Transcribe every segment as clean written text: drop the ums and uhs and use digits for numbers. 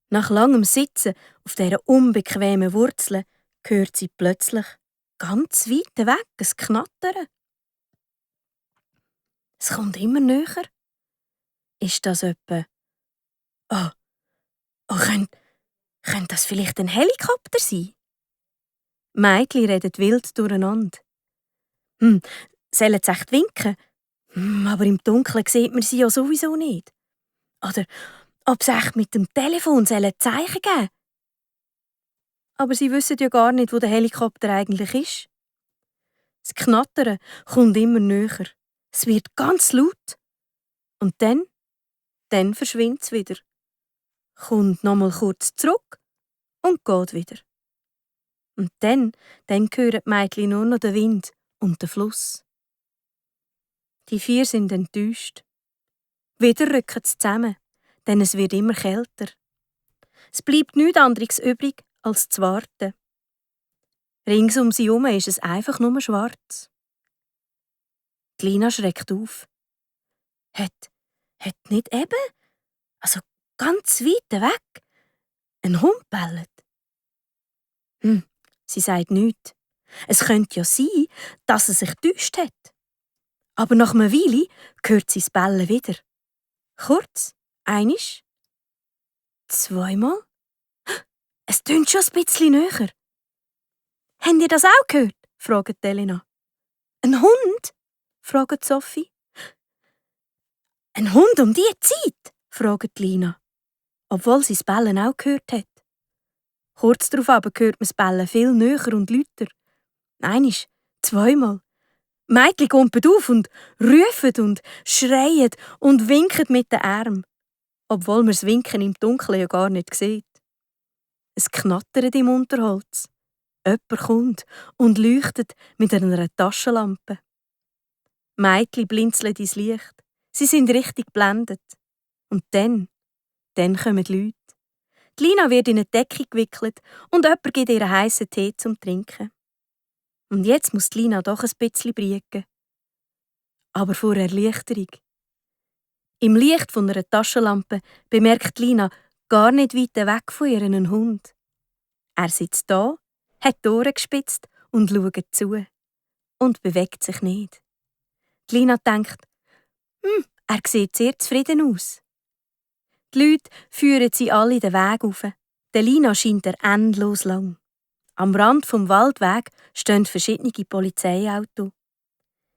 Nach langem Sitzen auf dieser unbequemen Wurzel hört sie plötzlich ganz weit weg ein Knattern. Es kommt immer näher. Ist das etwa... Könnte das vielleicht ein Helikopter sein? Die Mädchen reden wild durcheinander. Sollen sie echt winken? Aber im Dunkeln sieht man sie ja sowieso nicht. Oder ob sie echt mit dem Telefon Zeichen geben. Aber sie wissen ja gar nicht, wo der Helikopter eigentlich ist. Das Knattern kommt immer näher. Es wird ganz laut. Und dann verschwindet es wieder. Kommt nochmal kurz zurück und geht wieder. Und dann hören die Mädchen nur noch den Wind und den Fluss. Die vier sind enttäuscht. Wieder rücken sie zusammen, denn es wird immer kälter. Es bleibt nichts anderes übrig, als zu warten. Rings um sie herum ist es einfach nur schwarz. Die Lina schreckt auf. Hat nicht eben, also ganz weit weg, ein Hund bellt? Sie sagt nichts. Es könnte ja sein, dass er sich getäuscht hat. Aber nach einer Weile hört sie das Bellen wieder. Kurz, einisch, zweimal. Es tönt schon ein bisschen näher. Habt ihr das auch gehört? fragt Elena. Ein Hund? fragt Sophie. Ein Hund um diese Zeit? fragt Lina, obwohl sie das Bellen auch gehört hat. Kurz darauf aber hört man das Bellen viel näher und lauter. Einisch, zweimal. Die Mädchen gumpen auf und rufen und schreien und winken mit den Armen, obwohl man das Winken im Dunkeln ja gar nicht sieht. Es knattert im Unterholz. Jemand kommt und leuchtet mit einer Taschenlampe. Die Mädchen blinzeln ins Licht. Sie sind richtig geblendet. Und dann kommen die Leute. Die Lina wird in eine Decke gewickelt und jemand gibt ihr heissen Tee zum Trinken. Und jetzt muss die Lina doch ein bisschen brieken. Aber vor Erleichterung. Im Licht von einer Taschenlampe bemerkt Lina gar nicht weit weg von ihr einen Hund. Er sitzt da, hat die Ohren gespitzt und schaut zu. Und bewegt sich nicht. Die Lina denkt, er sieht sehr zufrieden aus. Die Leute führen sie alle den Weg rauf. Der Lina scheint er endlos lang. Am Rand vom Waldweg stehen verschiedene Polizeiautos.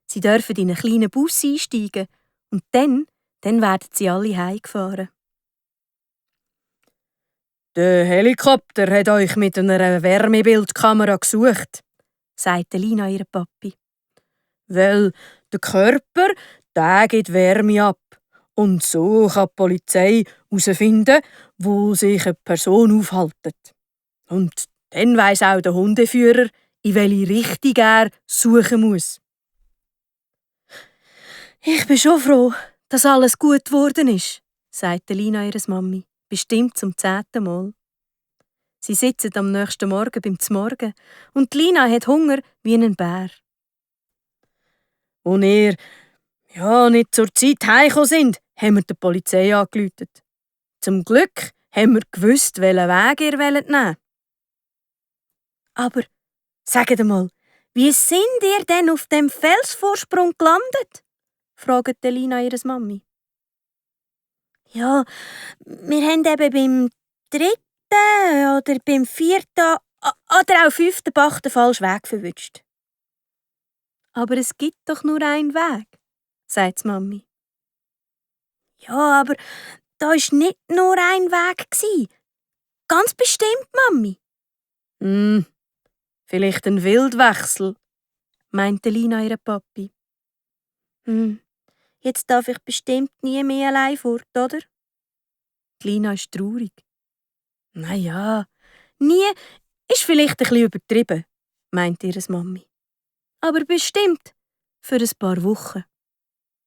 Sie dürfen in einen kleinen Bus einsteigen und dann werden sie alle heimgefahren. «Der Helikopter hat euch mit einer Wärmebildkamera gesucht», sagte Lina ihrer Papi. «Weil der Körper, der gibt Wärme ab. Und so kann die Polizei herausfinden, wo sich eine Person aufhält. Und dann weiss auch der Hundeführer, in welche Richtung er suchen muss.» «Ich bin schon froh, dass alles gut geworden ist», sagte Lina ihres Mami, bestimmt zum 10. Mal. Sie sitzen am nächsten Morgen beim Zmorgen und Lina hat Hunger wie ein Bär. Als ihr nicht zur Zeit heimgekommen sind, haben wir die Polizei angerufen. Zum Glück haben wir gewusst, welchen Weg ihr nehmen wollt. Aber, sagt mal, wie sind ihr denn auf dem Felsvorsprung gelandet? fragte Lina ihres Mami. Ja, wir haben eben beim 3. oder beim 4. oder auch 5. Bach den falschen Weg verwünscht. Aber es gibt doch nur einen Weg, sagt die Mami. Ja, aber da war nicht nur ein Weg. Ganz bestimmt, Mami. Vielleicht ein Wildwechsel, meinte Lina ihre Papi. Jetzt darf ich bestimmt nie mehr allein fort, oder? Die Lina ist traurig. Naja, nie ist vielleicht ein bisschen übertrieben, meinte ihre Mami. Aber bestimmt für ein paar Wochen.